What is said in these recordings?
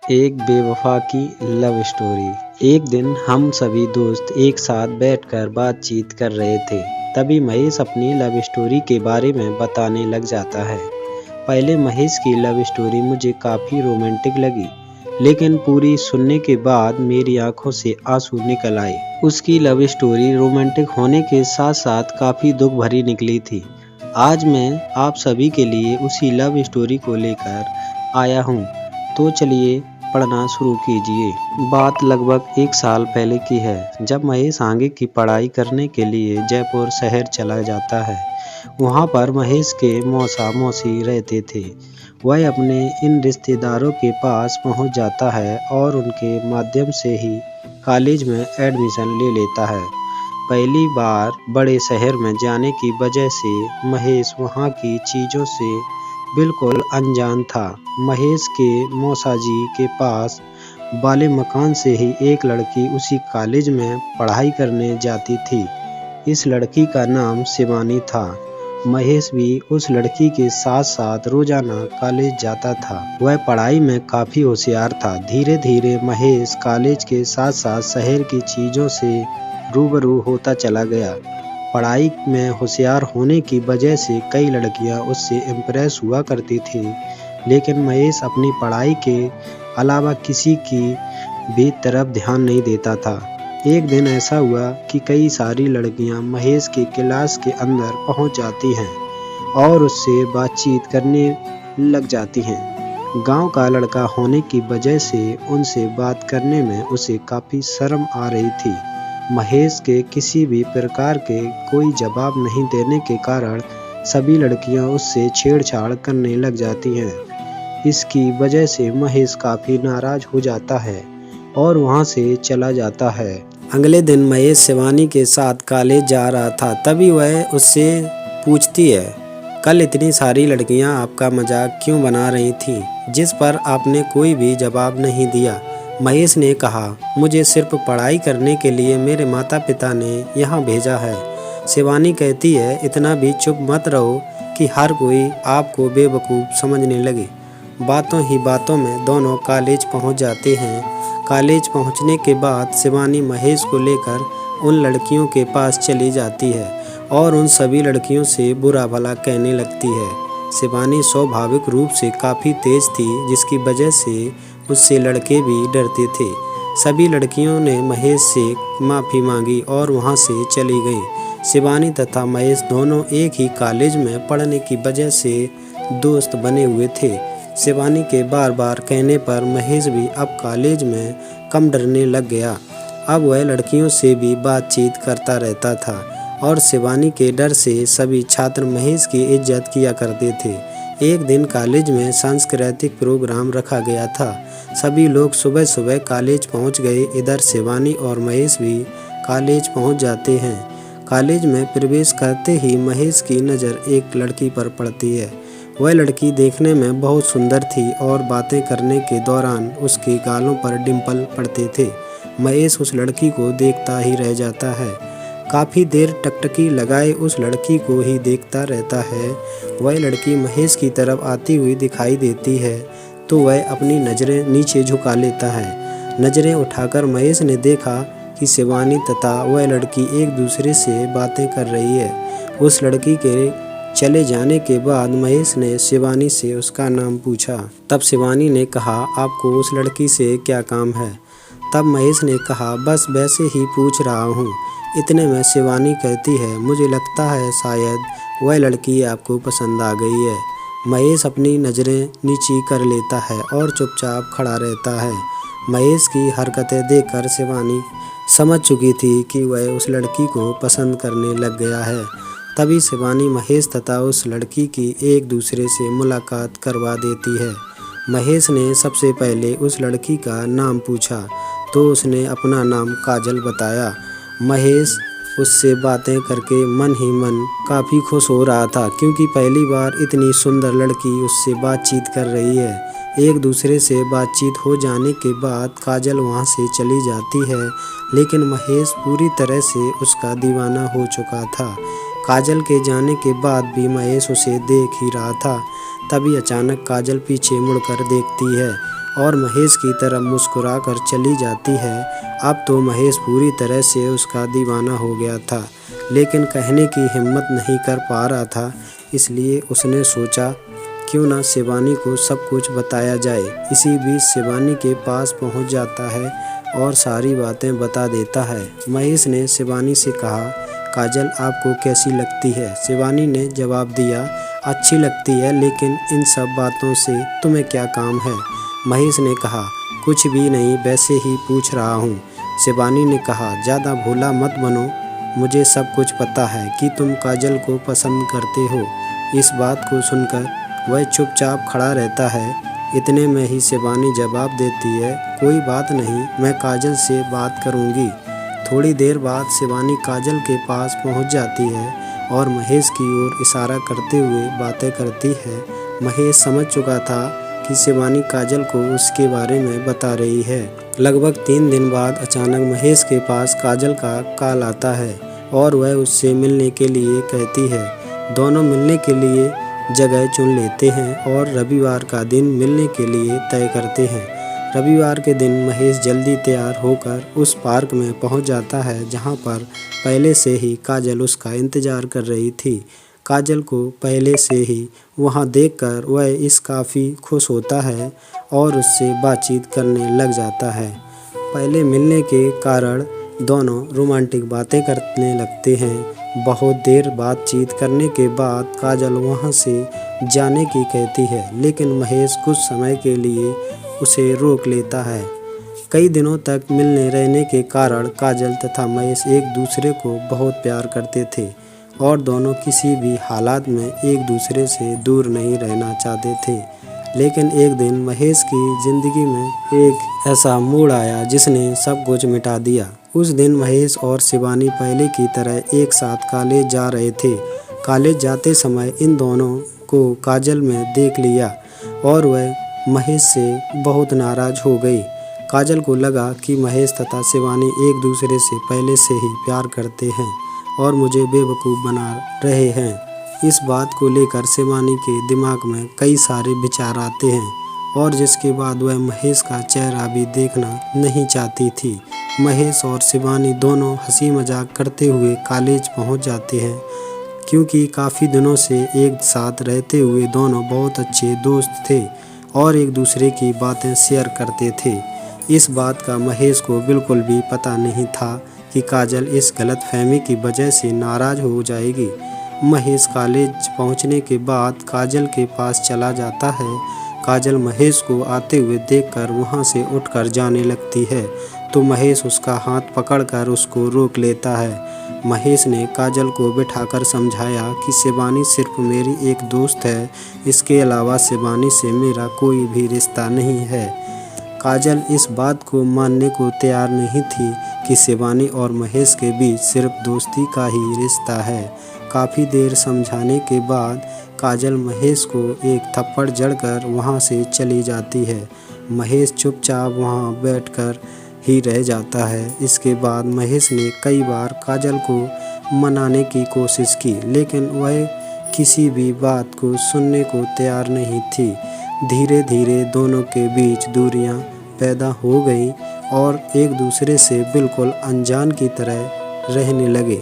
एक बेवफा की लव स्टोरी। एक दिन हम सभी दोस्त एक साथ बैठकर बातचीत कर रहे थे। तभी महेश अपनी लव स्टोरी के बारे में बताने लग जाता है। पहले महेश की लव स्टोरी मुझे काफ़ी रोमांटिक लगी, लेकिन पूरी सुनने के बाद मेरी आंखों से आंसू निकल आए। उसकी लव स्टोरी रोमांटिक होने के साथ साथ काफ़ी दुख भरी निकली थी। आज मैं आप सभी के लिए उसी लव स्टोरी को लेकर आया हूँ, तो चलिए पढ़ना शुरू कीजिए। बात लगभग 1 साल पहले की है, जब महेश आगे की पढ़ाई करने के लिए जयपुर शहर चला जाता है। वहाँ पर महेश के मौसा मौसी रहते थे। वह अपने इन रिश्तेदारों के पास पहुँच जाता है और उनके माध्यम से ही कॉलेज में एडमिशन ले लेता है। पहली बार बड़े शहर में जाने की वजह से महेश वहाँ की चीज़ों से बिल्कुल अनजान था। महेश के मौसा जी के पास वाले मकान से ही एक लड़की उसी कॉलेज में पढ़ाई करने जाती थी। इस लड़की का नाम शिवानी था। महेश भी उस लड़की के साथ साथ रोजाना कॉलेज जाता था। वह पढ़ाई में काफ़ी होशियार था। धीरे धीरे महेश कॉलेज के साथ साथ शहर की चीज़ों से रूबरू होता चला गया। पढ़ाई में होशियार होने की वजह से कई लड़कियां उससे इम्प्रेस हुआ करती थी, लेकिन महेश अपनी पढ़ाई के अलावा किसी की भी तरफ ध्यान नहीं देता था। एक दिन ऐसा हुआ कि कई सारी लड़कियां महेश के क्लास के अंदर पहुंच जाती हैं और उससे बातचीत करने लग जाती हैं। गांव का लड़का होने की वजह से उनसे बात करने में उसे काफ़ी शर्म आ रही थी। महेश के किसी भी प्रकार के कोई जवाब नहीं देने के कारण सभी लड़कियां उससे छेड़छाड़ करने लग जाती हैं। इसकी वजह से महेश काफ़ी नाराज हो जाता है और वहां से चला जाता है। अगले दिन महेश शिवानी के साथ कॉलेज जा रहा था, तभी वह उससे पूछती है, कल इतनी सारी लड़कियां आपका मजाक क्यों बना रही थीं, जिस पर आपने कोई भी जवाब नहीं दिया। महेश ने कहा, मुझे सिर्फ पढ़ाई करने के लिए मेरे माता पिता ने यहाँ भेजा है। शिवानी कहती है, इतना भी चुप मत रहो कि हर कोई आपको बेवकूफ़ समझने लगे। बातों ही बातों में दोनों कॉलेज पहुँच जाते हैं। कॉलेज पहुँचने के बाद शिवानी महेश को लेकर उन लड़कियों के पास चली जाती है और उन सभी लड़कियों से बुरा भला कहने लगती है। शिवानी स्वाभाविक रूप से काफ़ी तेज़ थी, जिसकी वजह से उससे लड़के भी डरते थे। सभी लड़कियों ने महेश से माफ़ी मांगी और वहां से चली गईं। शिवानी तथा महेश दोनों एक ही कॉलेज में पढ़ने की वजह से दोस्त बने हुए थे। शिवानी के बार बार कहने पर महेश भी अब कॉलेज में कम डरने लग गया। अब वह लड़कियों से भी बातचीत करता रहता था और शिवानी के डर से सभी छात्र महेश की इज्जत किया करते थे। एक दिन कॉलेज में सांस्कृतिक प्रोग्राम रखा गया था। सभी लोग सुबह सुबह कॉलेज पहुंच गए। इधर शिवानी और महेश भी कॉलेज पहुंच जाते हैं। कॉलेज में प्रवेश करते ही महेश की नज़र एक लड़की पर पड़ती है। वह लड़की देखने में बहुत सुंदर थी और बातें करने के दौरान उसके गालों पर डिंपल पड़ते थे। महेश उस लड़की को देखता ही रह जाता है। काफ़ी देर टकटकी लगाए उस लड़की को ही देखता रहता है। वह लड़की महेश की तरफ आती हुई दिखाई देती है तो वह अपनी नज़रें नीचे झुका लेता है। नज़रें उठाकर महेश ने देखा कि शिवानी तथा वह लड़की एक दूसरे से बातें कर रही है। उस लड़की के चले जाने के बाद महेश ने शिवानी से उसका नाम पूछा। तब शिवानी ने कहा, आपको उस लड़की से क्या काम है? तब महेश ने कहा, बस वैसे ही पूछ रहा हूँ। इतने में शिवानी कहती है, मुझे लगता है शायद वह लड़की आपको पसंद आ गई है। महेश अपनी नज़रें नीची कर लेता है और चुपचाप खड़ा रहता है। महेश की हरकतें देखकर शिवानी समझ चुकी थी कि वह उस लड़की को पसंद करने लग गया है। तभी शिवानी महेश तथा उस लड़की की एक दूसरे से मुलाकात करवा देती है। महेश ने सबसे पहले उस लड़की का नाम पूछा तो उसने अपना नाम काजल बताया। महेश उससे बातें करके मन ही मन काफ़ी खुश हो रहा था, क्योंकि पहली बार इतनी सुंदर लड़की उससे बातचीत कर रही है। एक दूसरे से बातचीत हो जाने के बाद काजल वहाँ से चली जाती है, लेकिन महेश पूरी तरह से उसका दीवाना हो चुका था। काजल के जाने के बाद भी महेश उसे देख ही रहा था। तभी अचानक काजल पीछे मुड़कर देखती है और महेश की तरफ मुस्कुराकर चली जाती है। अब तो महेश पूरी तरह से उसका दीवाना हो गया था, लेकिन कहने की हिम्मत नहीं कर पा रहा था। इसलिए उसने सोचा क्यों ना शिवानी को सब कुछ बताया जाए। इसी बीच शिवानी के पास पहुंच जाता है और सारी बातें बता देता है। महेश ने शिवानी से कहा, काजल आपको कैसी लगती है? शिवानी ने जवाब दिया, अच्छी लगती है, लेकिन इन सब बातों से तुम्हें क्या काम है? महेश ने कहा, कुछ भी नहीं, वैसे ही पूछ रहा हूँ। शिवानी ने कहा, ज़्यादा भोला मत बनो, मुझे सब कुछ पता है कि तुम काजल को पसंद करते हो। इस बात को सुनकर वह चुपचाप खड़ा रहता है। इतने में ही शिवानी जवाब देती है, कोई बात नहीं, मैं काजल से बात करूँगी। थोड़ी देर बाद शिवानी काजल के पास पहुँच जाती है और महेश की ओर इशारा करते हुए बातें करती है। महेश समझ चुका था कि शिवानी काजल को उसके बारे में बता रही है। लगभग 3 दिन बाद अचानक महेश के पास काजल का कॉल आता है और वह उससे मिलने के लिए कहती है। दोनों मिलने के लिए जगह चुन लेते हैं और रविवार का दिन मिलने के लिए तय करते हैं। रविवार के दिन महेश जल्दी तैयार होकर उस पार्क में पहुंच जाता है जहां पर पहले से ही काजल उसका इंतज़ार कर रही थी। काजल को पहले से ही वहां देखकर वह इस काफ़ी खुश होता है और उससे बातचीत करने लग जाता है। पहले मिलने के कारण दोनों रोमांटिक बातें करने लगते हैं। बहुत देर बातचीत करने के बाद काजल वहां से जाने की कहती है, लेकिन महेश कुछ समय के लिए उसे रोक लेता है। कई दिनों तक मिलने रहने के कारण काजल तथा महेश एक दूसरे को बहुत प्यार करते थे और दोनों किसी भी हालात में एक दूसरे से दूर नहीं रहना चाहते थे। लेकिन एक दिन महेश की ज़िंदगी में एक ऐसा मोड़ आया जिसने सब कुछ मिटा दिया। उस दिन महेश और शिवानी पहले की तरह एक साथ कॉलेज जा रहे थे। कॉलेज जाते समय इन दोनों को काजल में देख लिया और वह महेश से बहुत नाराज़ हो गई। काजल को लगा कि महेश तथा शिवानी एक दूसरे से पहले से ही प्यार करते हैं और मुझे बेवकूफ़ बना रहे हैं। इस बात को लेकर शिवानी के दिमाग में कई सारे विचार आते हैं और जिसके बाद वह महेश का चेहरा भी देखना नहीं चाहती थी। महेश और शिवानी दोनों हंसी मजाक करते हुए कॉलेज पहुंच जाते हैं, क्योंकि काफ़ी दिनों से एक साथ रहते हुए दोनों बहुत अच्छे दोस्त थे और एक दूसरे की बातें शेयर करते थे। इस बात का महेश को बिल्कुल भी पता नहीं था कि काजल इस गलतफहमी की वजह से नाराज़ हो जाएगी। महेश कॉलेज पहुंचने के बाद काजल के पास चला जाता है। काजल महेश को आते हुए देखकर वहां से उठकर जाने लगती है, तो महेश उसका हाथ पकड़कर उसको रोक लेता है। महेश ने काजल को बिठाकर समझाया कि शिवानी सिर्फ मेरी एक दोस्त है, इसके अलावा शिवानी से मेरा कोई भी रिश्ता नहीं है। काजल इस बात को मानने को तैयार नहीं थी कि शिवानी और महेश के बीच सिर्फ दोस्ती का ही रिश्ता है। काफ़ी देर समझाने के बाद काजल महेश को एक थप्पड़ जड़कर वहाँ से चली जाती है। महेश चुपचाप वहाँ बैठकर ही रह जाता है। इसके बाद महेश ने कई बार काजल को मनाने की कोशिश की, लेकिन वह किसी भी बात को सुनने को तैयार नहीं थी। धीरे धीरे दोनों के बीच दूरियां पैदा हो गई और एक दूसरे से बिल्कुल अनजान की तरह रहने लगे।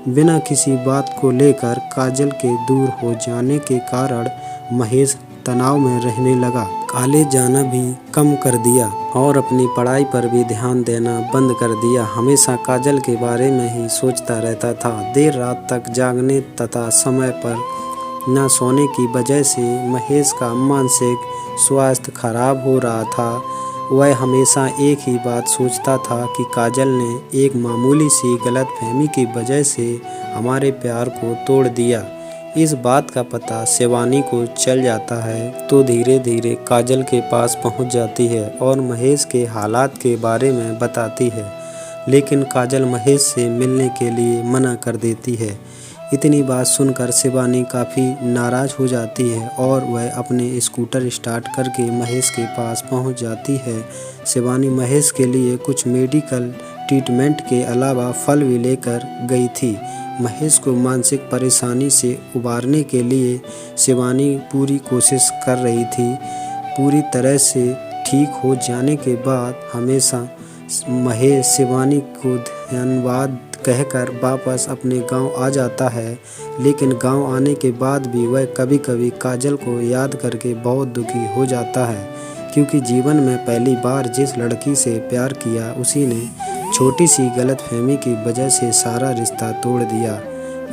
बिना किसी बात को लेकर काजल के दूर हो जाने के कारण महेश तनाव में रहने लगा। कॉलेज जाना भी कम कर दिया और अपनी पढ़ाई पर भी ध्यान देना बंद कर दिया। हमेशा काजल के बारे में ही सोचता रहता था। देर रात तक जागने तथा समय पर न सोने की वजह से महेश का मानसिक स्वास्थ्य खराब हो रहा था। वह हमेशा एक ही बात सोचता था कि काजल ने एक मामूली सी गलतफहमी की वजह से हमारे प्यार को तोड़ दिया। इस बात का पता शिवानी को चल जाता है तो धीरे धीरे काजल के पास पहुंच जाती है और महेश के हालात के बारे में बताती है, लेकिन काजल महेश से मिलने के लिए मना कर देती है। इतनी बात सुनकर शिवानी काफ़ी नाराज़ हो जाती है और वह अपने स्कूटर स्टार्ट करके महेश के पास पहुंच जाती है। शिवानी महेश के लिए कुछ मेडिकल ट्रीटमेंट के अलावा फल भी लेकर गई थी। महेश को मानसिक परेशानी से उबारने के लिए शिवानी पूरी कोशिश कर रही थी। पूरी तरह से ठीक हो जाने के बाद हमेशा महेश शिवानी को धन्यवाद कहकर वापस अपने गांव आ जाता है। लेकिन गांव आने के बाद भी वह कभी कभी काजल को याद करके बहुत दुखी हो जाता है, क्योंकि जीवन में पहली बार जिस लड़की से प्यार किया उसी ने छोटी सी गलतफहमी की वजह से सारा रिश्ता तोड़ दिया।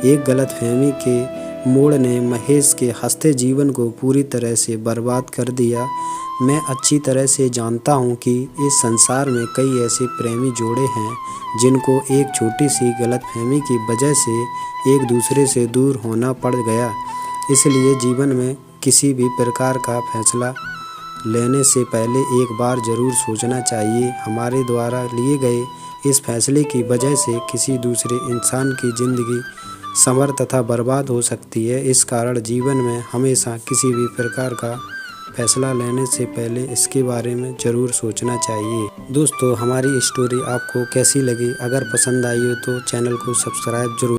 एक गलतफहमी के मोड़ ने महेश के हंसते जीवन को पूरी तरह से बर्बाद कर दिया। मैं अच्छी तरह से जानता हूँ कि इस संसार में कई ऐसे प्रेमी जोड़े हैं जिनको एक छोटी सी गलतफहमी की वजह से एक दूसरे से दूर होना पड़ गया। इसलिए जीवन में किसी भी प्रकार का फैसला लेने से पहले एक बार ज़रूर सोचना चाहिए। हमारे द्वारा लिए गए इस फैसले की वजह से किसी दूसरे इंसान की ज़िंदगी संवर तथा बर्बाद हो सकती है। इस कारण जीवन में हमेशा किसी भी प्रकार का फैसला लेने से पहले इसके बारे में ज़रूर सोचना चाहिए। दोस्तों, हमारी स्टोरी आपको कैसी लगी? अगर पसंद आई हो तो चैनल को सब्सक्राइब जरूर